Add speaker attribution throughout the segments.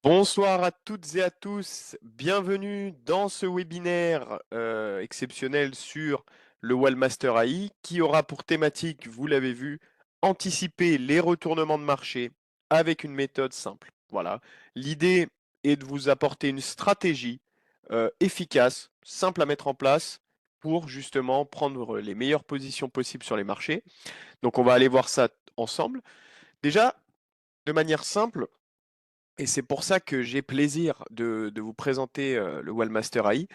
Speaker 1: Bonsoir à toutes et à tous, bienvenue dans ce webinaire exceptionnel sur le Wallmaster AI qui aura pour thématique, vous l'avez vu, anticiper les retournements de marché avec une méthode simple. Voilà, l'idée est de vous apporter une stratégie efficace, simple à mettre en place pour justement prendre les meilleures positions possibles sur les marchés. Donc on va aller voir ça ensemble. Déjà, de manière simple, et c'est pour ça que j'ai plaisir de vous présenter le Wallmaster AI.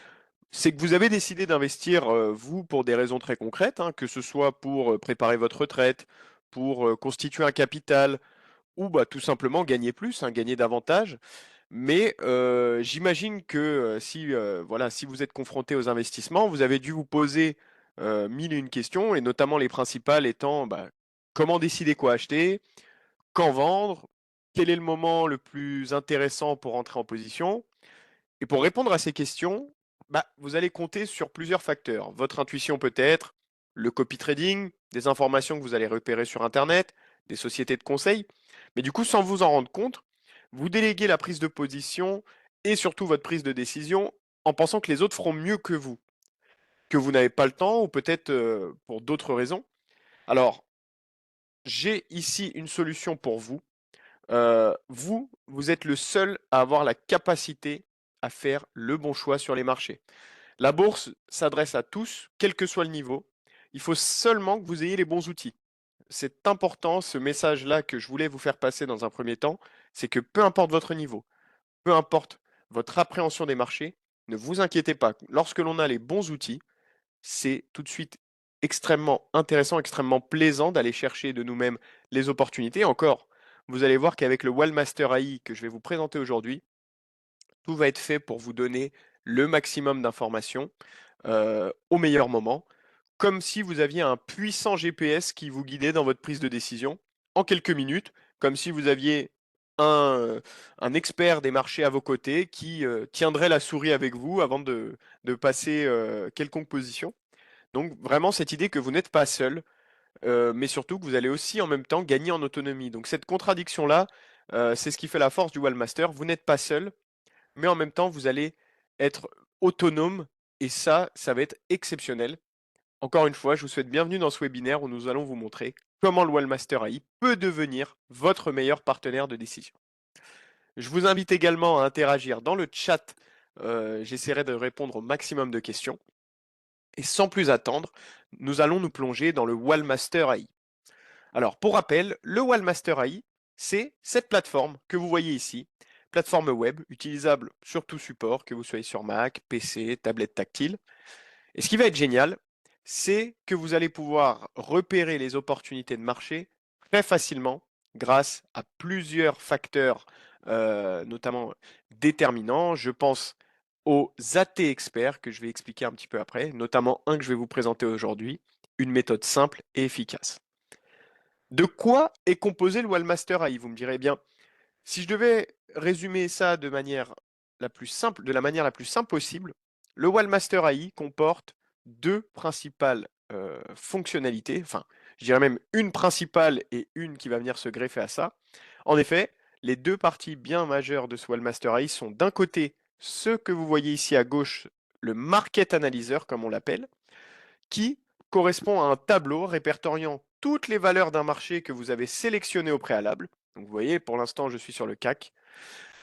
Speaker 1: C'est que vous avez décidé d'investir, vous, pour des raisons très concrètes, hein, que ce soit pour préparer votre retraite, pour constituer un capital, ou bah, tout simplement gagner plus, hein, gagner davantage. Mais j'imagine que voilà, si vous êtes confronté aux investissements, vous avez dû vous poser mille et une questions, et notamment les principales étant bah, comment décider quoi acheter, quand vendre? Quel est le moment le plus intéressant pour entrer en position? Et pour répondre à ces questions, bah, vous allez compter sur plusieurs facteurs. Votre intuition peut-être, le copy trading, des informations que vous allez repérer sur Internet, des sociétés de conseil. Mais du coup, sans vous en rendre compte, vous déléguez la prise de position et surtout votre prise de décision en pensant que les autres feront mieux que vous n'avez pas le temps ou peut-être pour d'autres raisons. Alors, j'ai ici une solution pour vous. Vous êtes le seul à avoir la capacité à faire le bon choix sur les marchés. La bourse s'adresse à tous, quel que soit le niveau. Il faut seulement que vous ayez les bons outils. C'est important, ce message-là que je voulais vous faire passer dans un premier temps, c'est que peu importe votre niveau, peu importe votre appréhension des marchés, ne vous inquiétez pas. Lorsque l'on a les bons outils, c'est tout de suite extrêmement intéressant, extrêmement plaisant d'aller chercher de nous-mêmes les opportunités. Encore, vous allez voir qu'avec le Wallmaster AI que je vais vous présenter aujourd'hui, tout va être fait pour vous donner le maximum d'informations au meilleur moment, comme si vous aviez un puissant GPS qui vous guidait dans votre prise de décision en quelques minutes, comme si vous aviez un, un expert des marchés à vos côtés qui tiendrait la souris avec vous avant de passer quelconque position. Donc vraiment cette idée que vous n'êtes pas seul, mais surtout que vous allez aussi en même temps gagner en autonomie. Donc cette contradiction-là, c'est ce qui fait la force du Wallmaster. Vous n'êtes pas seul, mais en même temps vous allez être autonome et ça va être exceptionnel. Encore une fois, je vous souhaite bienvenue dans ce webinaire où nous allons vous montrer comment le Wallmaster AI peut devenir votre meilleur partenaire de décision. Je vous invite également à interagir dans le chat. J'essaierai de répondre au maximum de questions. Et sans plus attendre, nous allons nous plonger dans le Wallmaster AI. Alors, pour rappel, le Wallmaster AI, c'est cette plateforme que vous voyez ici, plateforme web utilisable sur tout support, que vous soyez sur Mac, PC, tablette tactile. Et ce qui va être génial, c'est que vous allez pouvoir repérer les opportunités de marché très facilement grâce à plusieurs facteurs, notamment déterminants. Je pense aux AT experts que je vais expliquer un petit peu après, notamment un que je vais vous présenter aujourd'hui, une méthode simple et efficace. De quoi est composé le Wallmaster AI? Vous me direz bien, si je devais résumer ça de manière la plus simple, de la manière la plus simple possible, le Wallmaster AI comporte deux principales fonctionnalités, enfin, je dirais même une principale et une qui va venir se greffer à ça. En effet, les deux parties bien majeures de ce Wallmaster AI sont d'un côté ce que vous voyez ici à gauche, le Market Analyzer, comme on l'appelle, qui correspond à un tableau répertoriant toutes les valeurs d'un marché que vous avez sélectionné au préalable. Donc vous voyez, pour l'instant, je suis sur le CAC.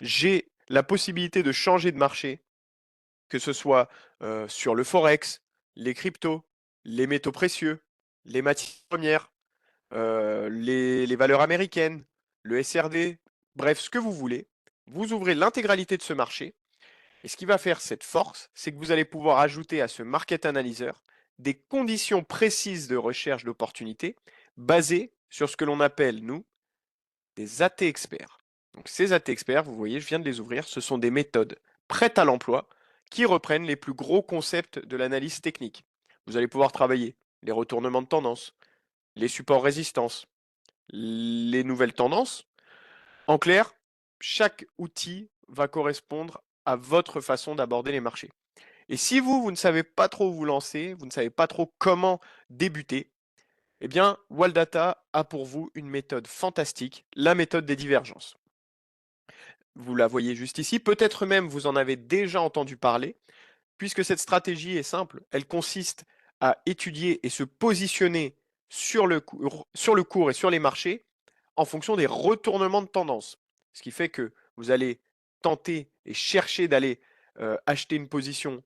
Speaker 1: J'ai la possibilité de changer de marché, que ce soit sur le Forex, les cryptos, les métaux précieux, les matières premières, les valeurs américaines, le SRD, bref, ce que vous voulez. Vous ouvrez l'intégralité de ce marché et ce qui va faire cette force, c'est que vous allez pouvoir ajouter à ce market analyzer des conditions précises de recherche d'opportunités basées sur ce que l'on appelle, nous, des AT experts. Donc ces AT experts, vous voyez, je viens de les ouvrir, ce sont des méthodes prêtes à l'emploi qui reprennent les plus gros concepts de l'analyse technique. Vous allez pouvoir travailler les retournements de tendance, les supports résistance, les nouvelles tendances. En clair, chaque outil va correspondre à votre façon d'aborder les marchés. Et si vous ne savez pas trop où vous lancer, vous ne savez pas trop comment débuter, eh bien, Waldata a pour vous une méthode fantastique, la méthode des divergences. Vous la voyez juste ici. Peut-être même vous en avez déjà entendu parler, puisque cette stratégie est simple. Elle consiste à étudier et se positionner sur le cours et sur les marchés en fonction des retournements de tendance. Ce qui fait que vous allez tenter et chercher d'aller acheter une position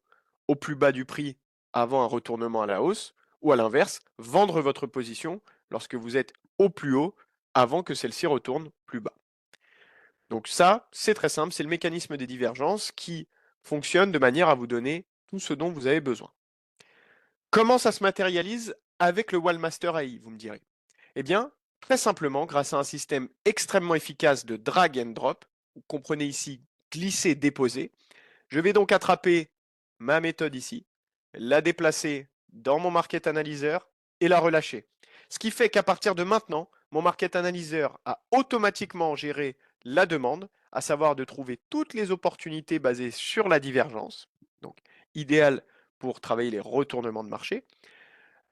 Speaker 1: au plus bas du prix avant un retournement à la hausse, ou à l'inverse, vendre votre position lorsque vous êtes au plus haut avant que celle-ci retourne plus bas. Donc ça, c'est très simple, c'est le mécanisme des divergences qui fonctionne de manière à vous donner tout ce dont vous avez besoin. Comment ça se matérialise avec le Wallmaster AI, vous me direz? Eh bien, très simplement, grâce à un système extrêmement efficace de drag and drop, vous comprenez ici glisser, déposer, je vais donc attraper ma méthode ici, la déplacer dans mon market analyzer et la relâcher. Ce qui fait qu'à partir de maintenant, mon market analyzer a automatiquement géré la demande, à savoir de trouver toutes les opportunités basées sur la divergence, donc idéal pour travailler les retournements de marché,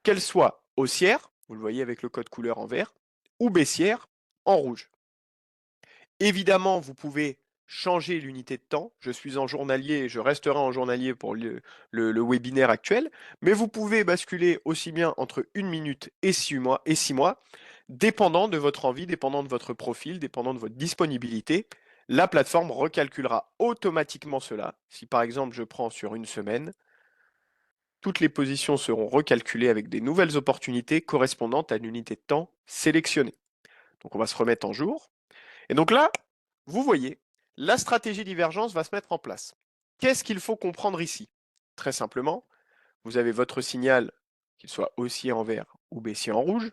Speaker 1: qu'elles soient haussières, vous le voyez avec le code couleur en vert, ou baissières en rouge. Évidemment, vous pouvez changer l'unité de temps. Je suis en journalier et je resterai en journalier pour le webinaire actuel, mais vous pouvez basculer aussi bien entre 1 minute et 6 mois, dépendant de votre envie, dépendant de votre profil, dépendant de votre disponibilité. La plateforme recalculera automatiquement cela. Si par exemple je prends sur une semaine, toutes les positions seront recalculées avec des nouvelles opportunités correspondantes à l'unité de temps sélectionnée. Donc on va se remettre en jour. Et donc là, vous voyez, la stratégie divergence va se mettre en place. Qu'est-ce qu'il faut comprendre ici? Très simplement, vous avez votre signal, qu'il soit haussier en vert ou baissier en rouge,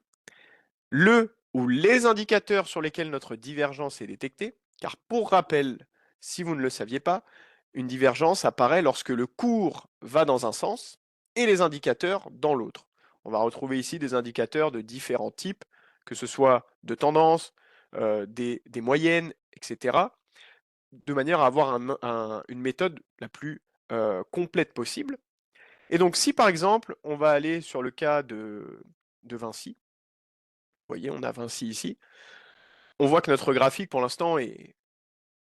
Speaker 1: le ou les indicateurs sur lesquels notre divergence est détectée, car pour rappel, si vous ne le saviez pas, une divergence apparaît lorsque le cours va dans un sens et les indicateurs dans l'autre. On va retrouver ici des indicateurs de différents types, que ce soit de tendance, des moyennes, etc., de manière à avoir une méthode la plus complète possible. Et donc si par exemple, on va aller sur le cas de Vinci, vous voyez, on a Vinci ici, on voit que notre graphique pour l'instant est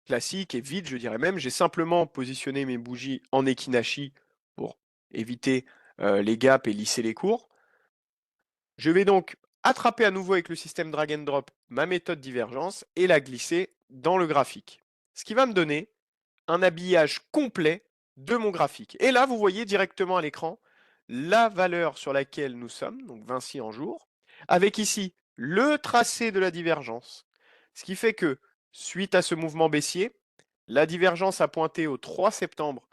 Speaker 1: classique et vide, je dirais même. J'ai simplement positionné mes bougies en Ekinashi pour éviter les gaps et lisser les cours. Je vais donc attraper à nouveau avec le système drag and drop ma méthode divergence et la glisser dans le graphique. Ce qui va me donner un habillage complet de mon graphique. Et là, vous voyez directement à l'écran la valeur sur laquelle nous sommes, donc Vinci en jour, avec ici le tracé de la divergence. Ce qui fait que, suite à ce mouvement baissier, la divergence a pointé au 3 septembre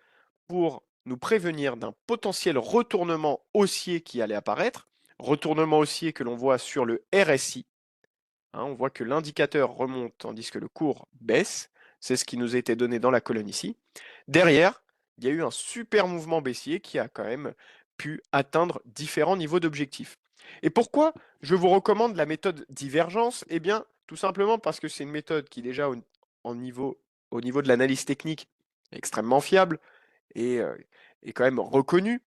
Speaker 1: pour nous prévenir d'un potentiel retournement haussier qui allait apparaître, retournement haussier que l'on voit sur le RSI. Hein, on voit que l'indicateur remonte tandis que le cours baisse. C'est ce qui nous était donné dans la colonne ici. Derrière, il y a eu un super mouvement baissier qui a quand même pu atteindre différents niveaux d'objectifs. Et pourquoi je vous recommande la méthode divergence? Eh bien, tout simplement parce que c'est une méthode qui déjà au niveau de l'analyse technique est extrêmement fiable et est quand même reconnue.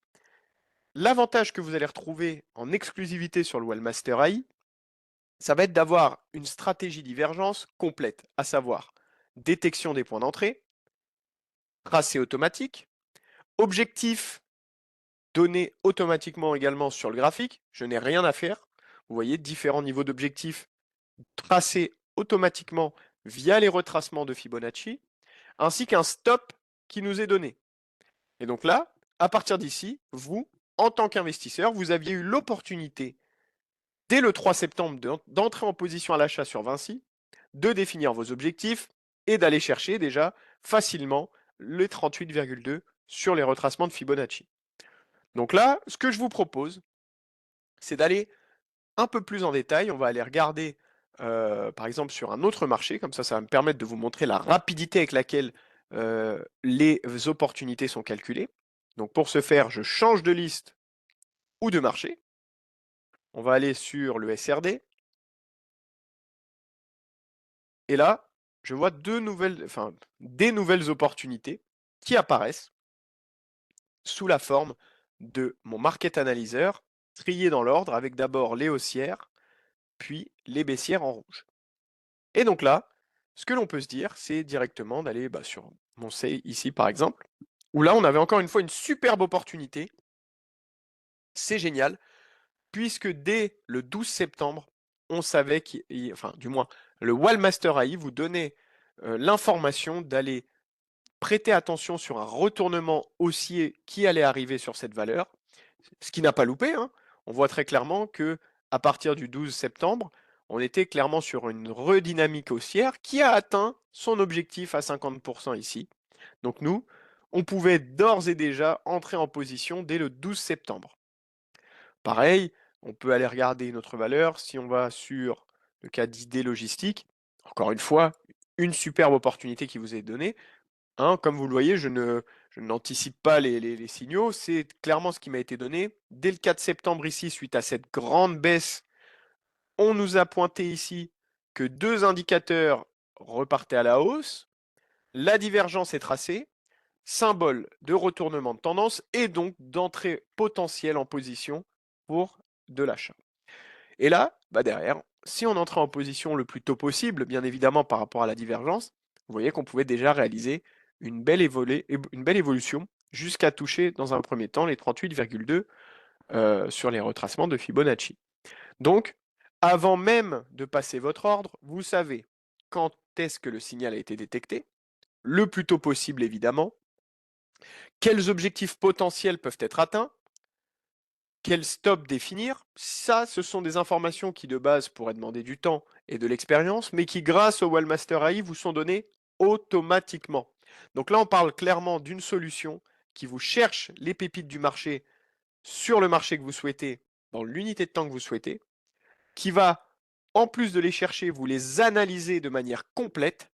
Speaker 1: L'avantage que vous allez retrouver en exclusivité sur le Wallmaster AI, ça va être d'avoir une stratégie divergence complète, à savoir détection des points d'entrée, tracé automatique, objectif donné automatiquement également sur le graphique, je n'ai rien à faire. Vous voyez, différents niveaux d'objectifs tracés automatiquement via les retracements de Fibonacci, ainsi qu'un stop qui nous est donné. Et donc là, à partir d'ici, vous, en tant qu'investisseur, vous aviez eu l'opportunité, dès le 3 septembre, d'entrer en position à l'achat sur Vinci, de définir vos objectifs et d'aller chercher déjà facilement les 38,2 sur les retracements de Fibonacci. Donc là, ce que je vous propose, c'est d'aller un peu plus en détail. On va aller regarder, par exemple, sur un autre marché. Comme ça va me permettre de vous montrer la rapidité avec laquelle les opportunités sont calculées. Donc pour ce faire, je change de liste ou de marché. On va aller sur le SRD. Et là, je vois des nouvelles opportunités qui apparaissent sous la forme de mon market analyzer trié dans l'ordre avec d'abord les haussières, puis les baissières en rouge. Et donc là, Ce que l'on peut se dire, c'est directement d'aller sur mon save ici par exemple, où là on avait encore une fois une superbe opportunité. C'est génial, puisque dès le 12 septembre, on savait enfin du moins, le Wallmaster AI vous donnait l'information d'aller prêter attention sur un retournement haussier qui allait arriver sur cette valeur, ce qui n'a pas loupé, hein. On voit très clairement que à partir du 12 septembre, on était clairement sur une redynamique haussière qui a atteint son objectif à 50% ici. Donc nous, on pouvait d'ores et déjà entrer en position dès le 12 septembre. Pareil, on peut aller regarder une autre valeur. Si on va sur le cas d'idées logistiques, encore une fois, une superbe opportunité qui vous est donnée. Hein, comme vous le voyez, je n'anticipe pas les signaux. C'est clairement ce qui m'a été donné. Dès le 4 septembre ici, suite à cette grande baisse, on nous a pointé ici que deux indicateurs repartaient à la hausse. La divergence est tracée, symbole de retournement de tendance et donc d'entrée potentielle en position pour de l'achat. Et là, derrière, si on entrait en position le plus tôt possible, bien évidemment par rapport à la divergence, vous voyez qu'on pouvait déjà réaliser une belle évolution jusqu'à toucher dans un premier temps les 38,2 sur les retracements de Fibonacci. Donc, avant même de passer votre ordre, vous savez quand est-ce que le signal a été détecté, le plus tôt possible évidemment, quels objectifs potentiels peuvent être atteints, quel stop définir. Ça, ce sont des informations qui de base pourraient demander du temps et de l'expérience, mais qui grâce au Wallmaster AI vous sont données automatiquement. Donc là, on parle clairement d'une solution qui vous cherche les pépites du marché sur le marché que vous souhaitez, dans l'unité de temps que vous souhaitez, qui va, en plus de les chercher, vous les analyser de manière complète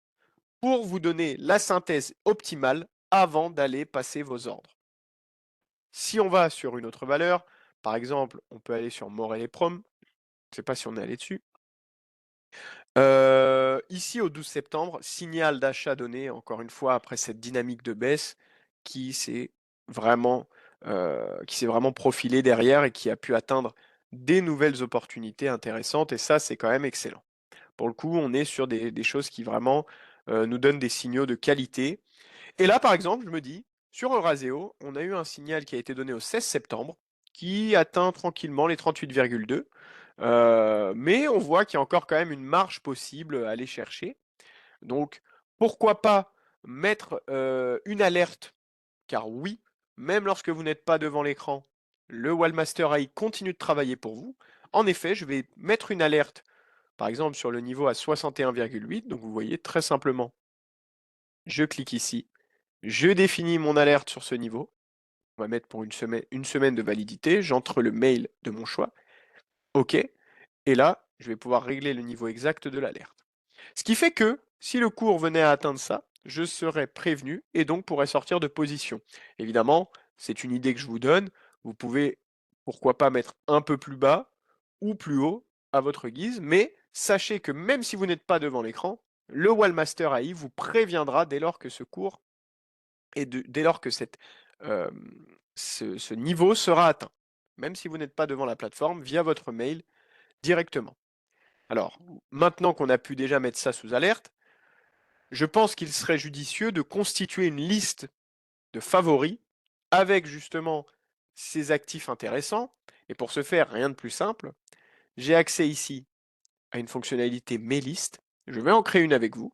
Speaker 1: pour vous donner la synthèse optimale avant d'aller passer vos ordres. Si on va sur une autre valeur, par exemple, on peut aller sur Morel et Prom. Je ne sais pas si on est allé dessus. Ici, au 12 septembre, signal d'achat donné, encore une fois, après cette dynamique de baisse qui s'est vraiment, profilé derrière et qui a pu atteindre des nouvelles opportunités intéressantes. Et ça, c'est quand même excellent. Pour le coup, on est sur des choses qui vraiment nous donnent des signaux de qualité. Et là, par exemple, je me dis, sur Euraseo, on a eu un signal qui a été donné au 16 septembre, qui atteint tranquillement les 38,2. Mais on voit qu'il y a encore quand même une marge possible à aller chercher. Donc, pourquoi pas mettre une alerte, car oui, même lorsque vous n'êtes pas devant l'écran, le Wallmaster AI continue de travailler pour vous. En effet, je vais mettre une alerte, par exemple sur le niveau à 61,8. Donc vous voyez très simplement, je clique ici, je définis mon alerte sur ce niveau. On va mettre pour une semaine de validité. J'entre le mail de mon choix. OK. Et là, je vais pouvoir régler le niveau exact de l'alerte. Ce qui fait que si le cours venait à atteindre ça, je serais prévenu et donc pourrais sortir de position. Évidemment, c'est une idée que je vous donne. Vous pouvez, pourquoi pas, mettre un peu plus bas ou plus haut à votre guise, mais sachez que même si vous n'êtes pas devant l'écran, le Wallmaster AI vous préviendra dès lors que ce cours et dès lors que ce niveau sera atteint, même si vous n'êtes pas devant la plateforme, via votre mail directement. Alors, maintenant qu'on a pu déjà mettre ça sous alerte, je pense qu'il serait judicieux de constituer une liste de favoris avec justement ces actifs intéressants. Et pour ce faire, rien de plus simple, j'ai accès ici à une fonctionnalité Mes listes. Je vais en créer une avec vous,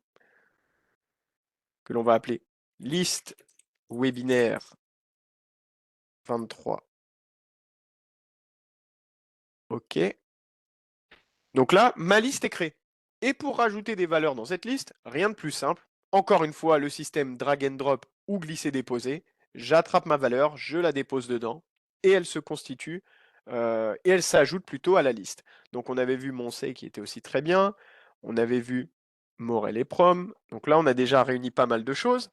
Speaker 1: que l'on va appeler liste webinaire 23. OK. Donc là, ma liste est créée. Et pour rajouter des valeurs dans cette liste, rien de plus simple. Encore une fois, le système drag and drop ou glisser-déposer. J'attrape ma valeur, je la dépose dedans et elle se constitue et elle s'ajoute plutôt à la liste. Donc on avait vu Moncey qui était aussi très bien. On avait vu Morel et Prom. Donc là, on a déjà réuni pas mal de choses.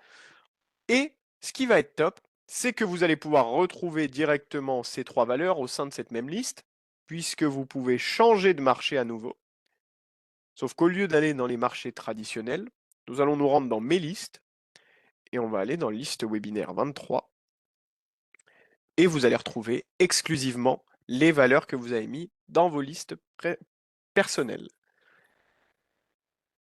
Speaker 1: Et ce qui va être top, c'est que vous allez pouvoir retrouver directement ces trois valeurs au sein de cette même liste, puisque vous pouvez changer de marché à nouveau. Sauf qu'au lieu d'aller dans les marchés traditionnels, nous allons nous rendre dans Mes listes et on va aller dans liste webinaire 23 et vous allez retrouver exclusivement les valeurs que vous avez mis dans vos listes personnelles.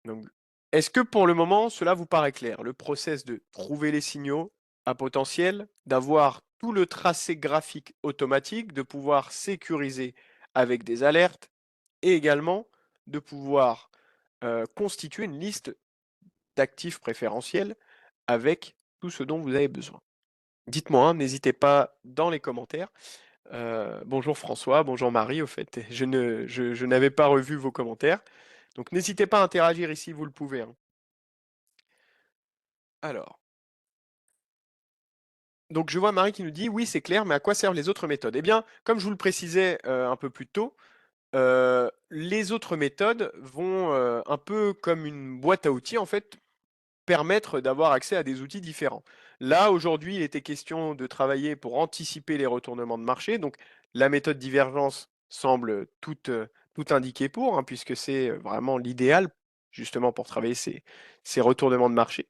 Speaker 1: Donc Est-ce que pour le moment, cela vous paraît clair? Le process de trouver les signaux à potentiel, d'avoir tout le tracé graphique automatique, de pouvoir sécuriser avec des alertes et également de pouvoir constituer une liste d'actifs préférentiels avec tout ce dont vous avez besoin. Dites-moi, hein, n'hésitez pas dans les commentaires. Bonjour François, bonjour Marie, au fait, je n'avais pas revu vos commentaires. Donc n'hésitez pas à interagir ici, vous le pouvez, hein. Alors, donc je vois Marie qui nous dit oui, c'est clair, mais à quoi servent les autres méthodes? Eh bien, comme je vous le précisais un peu plus tôt, les autres méthodes vont un peu comme une boîte à outils en fait permettre d'avoir accès à des outils différents. Là, aujourd'hui, il était question de travailler pour anticiper les retournements de marché. Donc, la méthode divergence semble tout indiquée pour, hein, puisque c'est vraiment l'idéal, justement, pour travailler ces retournements de marché.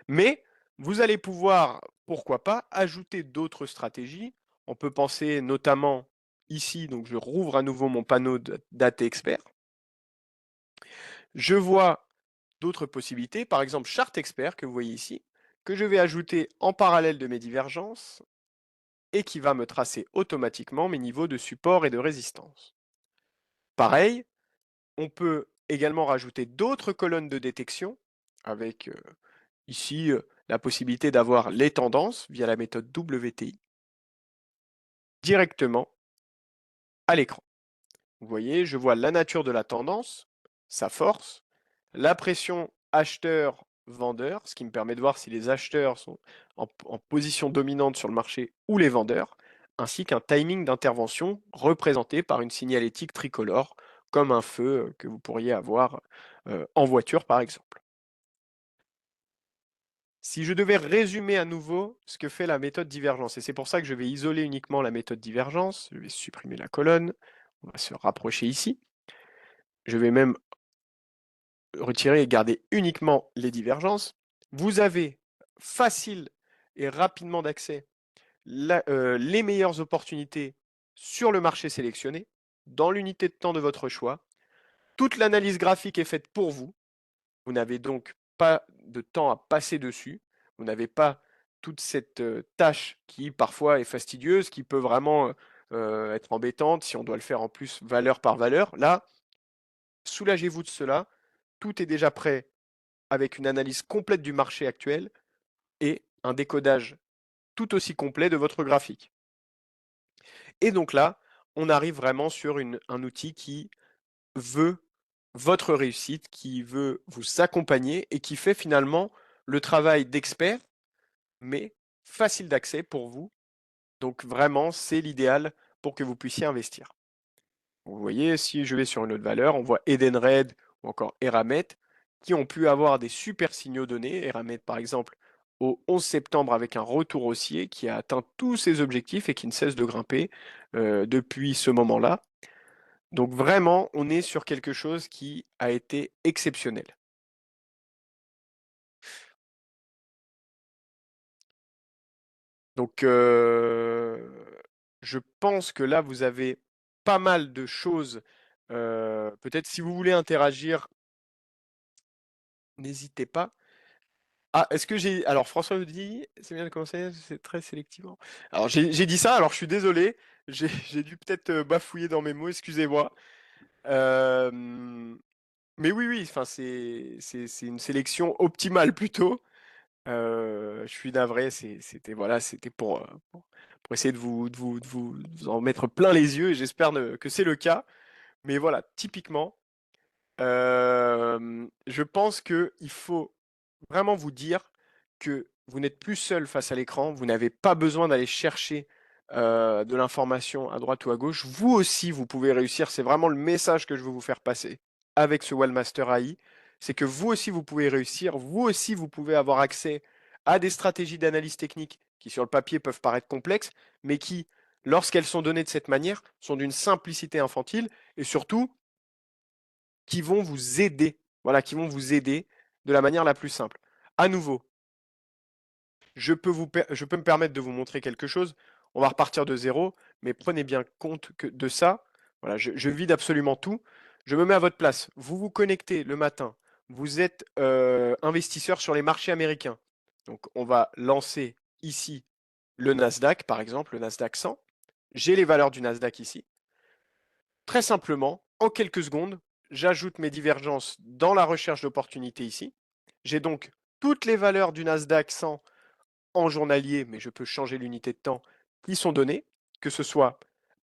Speaker 1: Mais vous allez pouvoir, pourquoi pas, ajouter d'autres stratégies. On peut penser notamment ici, donc je rouvre à nouveau mon panneau de Data Expert. Je vois d'autres possibilités, par exemple Chart Expert que vous voyez ici, que je vais ajouter en parallèle de mes divergences et qui va me tracer automatiquement mes niveaux de support et de résistance. Pareil, on peut également rajouter d'autres colonnes de détection avec ici la possibilité d'avoir les tendances via la méthode WTI directement à l'écran. Vous voyez, je vois la nature de la tendance, sa force, la pression acheteur-vendeur, ce qui me permet de voir si les acheteurs sont en position dominante sur le marché ou les vendeurs, ainsi qu'un timing d'intervention représenté par une signalétique tricolore, comme un feu que vous pourriez avoir en voiture par exemple. Si je devais résumer à nouveau ce que fait la méthode divergence, et c'est pour ça que je vais isoler uniquement la méthode divergence, je vais supprimer la colonne, on va se rapprocher ici, je vais même retirer et garder uniquement les divergences, vous avez facile et rapidement d'accès les meilleures opportunités sur le marché sélectionné, dans l'unité de temps de votre choix. Toute l'analyse graphique est faite pour vous. Vous n'avez donc pas de temps à passer dessus. Vous n'avez pas toute cette tâche qui parfois est fastidieuse, qui peut vraiment être embêtante si on doit le faire en plus valeur par valeur. Là, soulagez-vous de cela. Tout est déjà prêt avec une analyse complète du marché actuel et un décodage tout aussi complet de votre graphique. Et donc là, on arrive vraiment sur un outil qui veut votre réussite, qui veut vous accompagner et qui fait finalement le travail d'expert, mais facile d'accès pour vous. Donc vraiment, c'est l'idéal pour que vous puissiez investir. Vous voyez, si je vais sur une autre valeur, on voit Edenred ou encore Eramet qui ont pu avoir des super signaux donnés. Eramet, par exemple, au 11 septembre avec un retour haussier qui a atteint tous ses objectifs et qui ne cesse de grimper depuis ce moment-là. Donc vraiment, on est sur quelque chose qui a été exceptionnel. Donc je pense que là, vous avez pas mal de choses. Peut-être si vous voulez interagir, n'hésitez pas. Ah, est-ce que j'ai. Alors, François me dit, c'est bien de commencer, c'est très sélectivement. Alors, j'ai dit ça, alors je suis désolé. J'ai dû peut-être bafouiller dans mes mots, excusez-moi. Euh, mais oui, oui, enfin, c'est une sélection optimale plutôt. Je suis navré, c'était voilà, c'était pour essayer de vous en mettre plein les yeux et j'espère que c'est le cas. Mais voilà, typiquement, je pense qu'il faut vraiment vous dire que vous n'êtes plus seul face à l'écran, vous n'avez pas besoin d'aller chercher de l'information à droite ou à gauche. Vous aussi, vous pouvez réussir. C'est vraiment le message que je veux vous faire passer avec ce Wellmaster AI. C'est que vous aussi, vous pouvez réussir. Vous aussi, vous pouvez avoir accès à des stratégies d'analyse technique qui, sur le papier, peuvent paraître complexes, mais qui, lorsqu'elles sont données de cette manière, sont d'une simplicité infantile et surtout qui vont vous aider. Voilà, qui vont vous aider de la manière la plus simple. À nouveau, je peux me permettre de vous montrer quelque chose. On va repartir de zéro, mais prenez bien compte que de ça. Voilà, je vide absolument tout. Je me mets à votre place. Vous vous connectez le matin. vous êtes investisseur sur les marchés américains. Donc, on va lancer ici le Nasdaq, par exemple, le Nasdaq 100. J'ai les valeurs du Nasdaq ici. Très simplement, en quelques secondes, j'ajoute mes divergences dans la recherche d'opportunités ici. J'ai donc toutes les valeurs du Nasdaq 100 en journalier, mais je peux changer l'unité de temps, qui sont données, que ce soit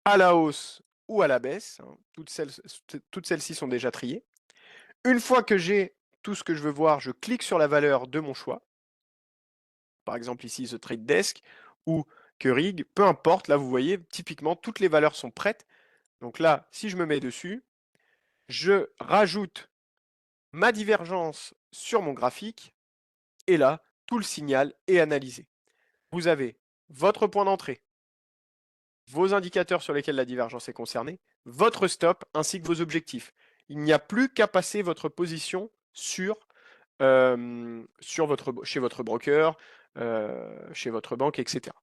Speaker 1: à la hausse ou à la baisse. Toutes celles-ci sont déjà triées. Une fois que j'ai tout ce que je veux voir, je clique sur la valeur de mon choix. Par exemple ici, The Trade Desk ou Keurig, peu importe. Là, vous voyez, typiquement, toutes les valeurs sont prêtes. Donc là, si je me mets dessus, je rajoute ma divergence sur mon graphique et là, tout le signal est analysé. Vous avez votre point d'entrée, vos indicateurs sur lesquels la divergence est concernée, votre stop ainsi que vos objectifs. Il n'y a plus qu'à passer votre position chez votre broker, chez votre banque, etc.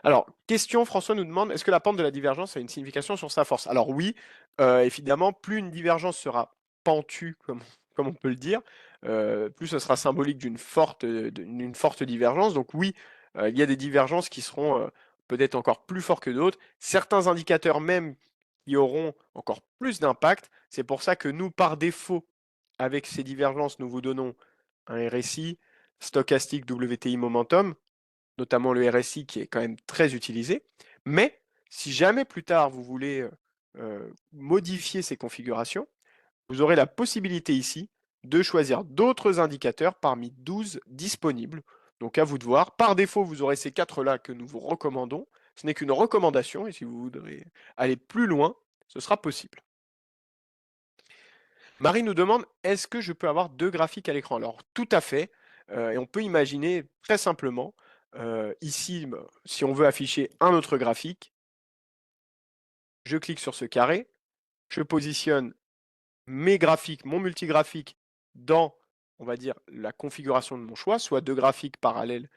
Speaker 1: Alors, question, François nous demande, est-ce que la pente de la divergence a une signification sur sa force? Alors oui, évidemment, plus une divergence sera pentue, comme on peut le dire, plus ce sera symbolique d'une forte divergence. Donc oui, il y a des divergences qui seront peut-être encore plus fortes que d'autres. Certains indicateurs même qui auront encore plus d'impact. C'est pour ça que nous, par défaut, avec ces divergences, nous vous donnons un RSI, stochastique WTI Momentum, notamment le RSI qui est quand même très utilisé. Mais si jamais plus tard vous voulez modifier ces configurations, vous aurez la possibilité ici de choisir d'autres indicateurs parmi 12 disponibles. Donc à vous de voir. Par défaut, vous aurez ces 4-là que nous vous recommandons. Ce n'est qu'une recommandation et si vous voudrez aller plus loin, ce sera possible. Marie nous demande, est-ce que je peux avoir 2 graphiques à l'écran? Alors tout à fait, et on peut imaginer très simplement, ici, si on veut afficher un autre graphique, je clique sur ce carré, je positionne mes graphiques, mon multigraphique dans, on va dire, la configuration de mon choix, soit 2 graphiques parallèles,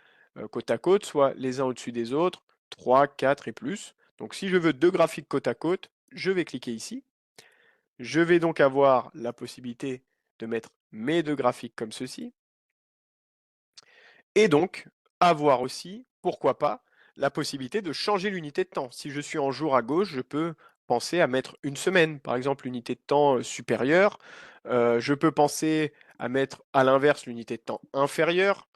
Speaker 1: côte à côte, soit les uns au-dessus des autres, 3, 4 et plus. Donc si je veux 2 graphiques côte à côte, je vais cliquer ici. Je vais donc avoir la possibilité de mettre mes 2 graphiques comme ceci. Et donc, avoir aussi, pourquoi pas, la possibilité de changer l'unité de temps. Si je suis en jour à gauche, je peux penser à mettre une semaine, par exemple, l'unité de temps supérieure. Je peux penser à mettre à l'inverse l'unité de temps inférieure.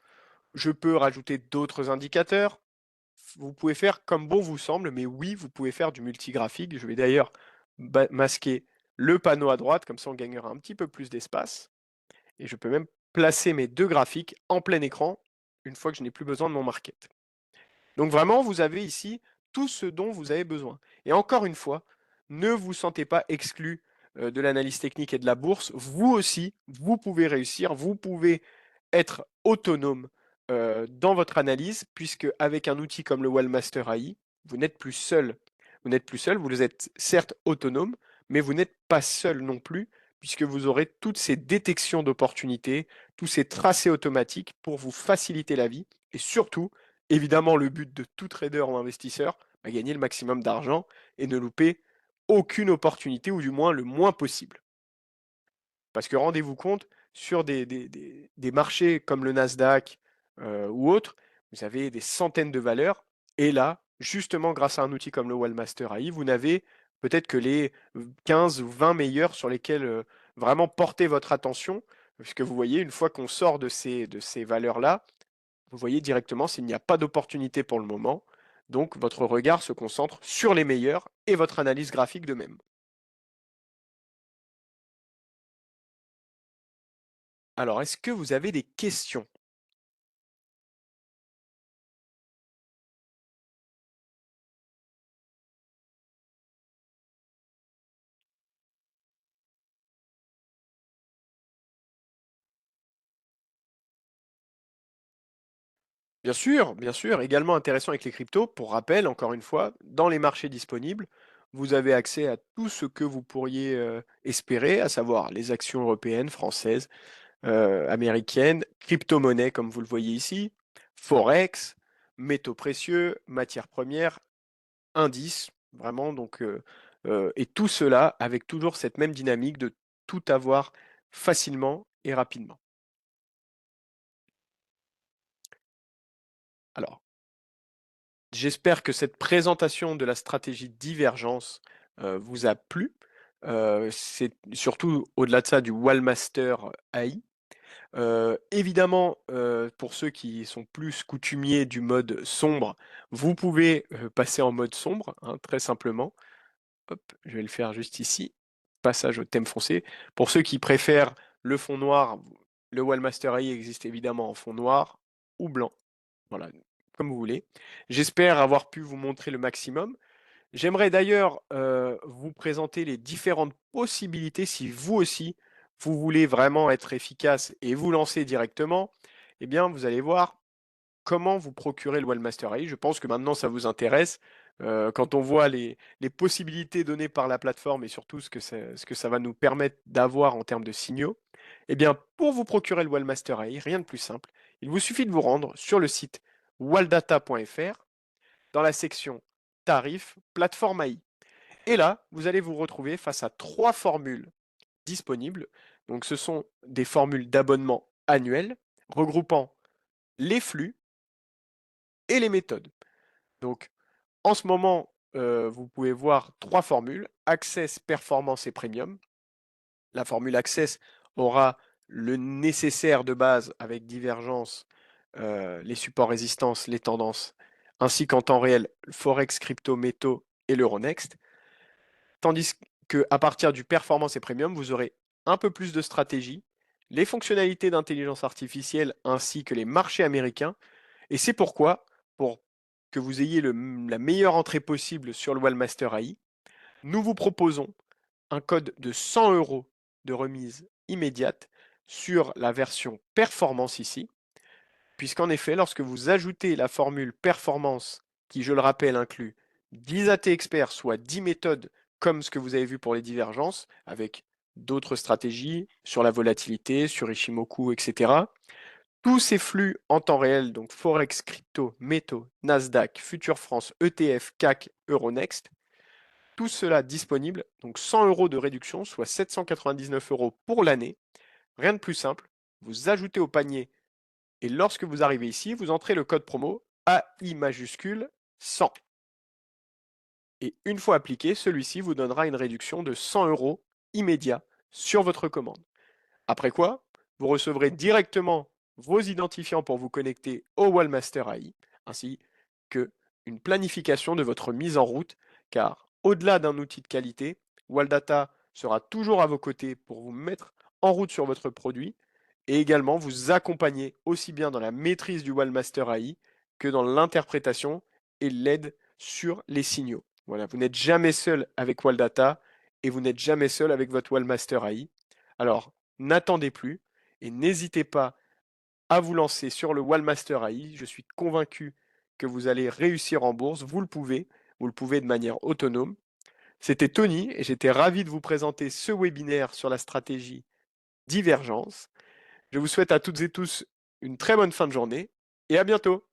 Speaker 1: Je peux rajouter d'autres indicateurs. Vous pouvez faire comme bon vous semble, mais oui, vous pouvez faire du multigraphique. Je vais d'ailleurs masquer le panneau à droite, comme ça on gagnera un petit peu plus d'espace. Et je peux même placer mes 2 graphiques en plein écran une fois que je n'ai plus besoin de mon market. Donc vraiment, vous avez ici tout ce dont vous avez besoin. Et encore une fois, ne vous sentez pas exclu de l'analyse technique et de la bourse. Vous aussi, vous pouvez réussir, vous pouvez être autonome dans votre analyse, puisque avec un outil comme le Wellmaster AI, vous n'êtes plus seul. Vous n'êtes plus seul, vous êtes certes autonome, mais vous n'êtes pas seul non plus, puisque vous aurez toutes ces détections d'opportunités, tous ces tracés automatiques pour vous faciliter la vie. Et surtout, évidemment, le but de tout trader ou investisseur, gagner le maximum d'argent et ne louper aucune opportunité, ou du moins le moins possible. Parce que rendez-vous compte, sur des marchés comme le Nasdaq ou autres, vous avez des centaines de valeurs. Et là, justement, grâce à un outil comme le Wellmaster AI, vous n'avez peut-être que les 15 ou 20 meilleurs sur lesquels vraiment porter votre attention. Puisque vous voyez, une fois qu'on sort de ces valeurs-là, vous voyez directement s'il n'y a pas d'opportunité pour le moment. Donc, votre regard se concentre sur les meilleurs et votre analyse graphique de même. Alors, est-ce que vous avez des questions? Bien sûr, également intéressant avec les cryptos. Pour rappel, encore une fois, dans les marchés disponibles, vous avez accès à tout ce que vous pourriez espérer, à savoir les actions européennes, françaises, américaines, crypto-monnaies comme vous le voyez ici, forex, métaux précieux, matières premières, indices, vraiment. Donc, et tout cela avec toujours cette même dynamique de tout avoir facilement et rapidement. Alors, j'espère que cette présentation de la stratégie divergence vous a plu. C'est surtout au-delà de ça du Wallmaster AI. Évidemment, pour ceux qui sont plus coutumiers du mode sombre, vous pouvez passer en mode sombre, hein, très simplement. Hop, je vais le faire juste ici. Passage au thème foncé. Pour ceux qui préfèrent le fond noir, le Wallmaster AI existe évidemment en fond noir ou blanc. Voilà, comme vous voulez. J'espère avoir pu vous montrer le maximum. J'aimerais d'ailleurs vous présenter les différentes possibilités si vous aussi, vous voulez vraiment être efficace et vous lancer directement. Eh bien, vous allez voir comment vous procurer le Wellmaster AI. Je pense que maintenant, ça vous intéresse. Quand on voit les possibilités données par la plateforme et surtout ce que ça va nous permettre d'avoir en termes de signaux, eh bien, pour vous procurer le Wellmaster AI, rien de plus simple. Il vous suffit de vous rendre sur le site waldata.fr dans la section tarifs, plateforme AI. Et là, vous allez vous retrouver face à trois formules disponibles. Donc, ce sont des formules d'abonnement annuel regroupant les flux et les méthodes. Donc, en ce moment, vous pouvez voir trois formules, Access, Performance et Premium. La formule Access aura le nécessaire de base avec divergence, les supports résistance, les tendances, ainsi qu'en temps réel, Forex, crypto, métaux et l'Euronext. Tandis qu'à partir du Performance et Premium, vous aurez un peu plus de stratégie, les fonctionnalités d'intelligence artificielle ainsi que les marchés américains. Et c'est pourquoi, pour que vous ayez la meilleure entrée possible sur le Wallmaster AI, nous vous proposons un code de 100 euros de remise immédiate sur la version performance ici, puisqu'en effet, lorsque vous ajoutez la formule performance, qui, je le rappelle, inclut 10 AT experts, soit 10 méthodes comme ce que vous avez vu pour les divergences, avec d'autres stratégies sur la volatilité, sur Ishimoku, etc. Tous ces flux en temps réel, donc Forex, crypto, métaux, Nasdaq, Future France, ETF, CAC, Euronext, tout cela disponible, donc 100 euros de réduction, soit 799 euros pour l'année. Rien de plus simple, vous ajoutez au panier et lorsque vous arrivez ici, vous entrez le code promo AI majuscule 100. Et une fois appliqué, celui-ci vous donnera une réduction de 100 euros immédiat sur votre commande. Après quoi, vous recevrez directement vos identifiants pour vous connecter au Wallmaster AI, ainsi que une planification de votre mise en route, car au-delà d'un outil de qualité, Waldata sera toujours à vos côtés pour vous mettre en route sur votre produit et également vous accompagner aussi bien dans la maîtrise du Wallmaster AI que dans l'interprétation et l'aide sur les signaux. Voilà, vous n'êtes jamais seul avec Waldata et vous n'êtes jamais seul avec votre Wallmaster AI. Alors, n'attendez plus et n'hésitez pas à vous lancer sur le Wallmaster AI. Je suis convaincu que vous allez réussir en bourse. Vous le pouvez de manière autonome. C'était Tony et j'étais ravi de vous présenter ce webinaire sur la stratégie Divergence. Je vous souhaite à toutes et tous une très bonne fin de journée et à bientôt.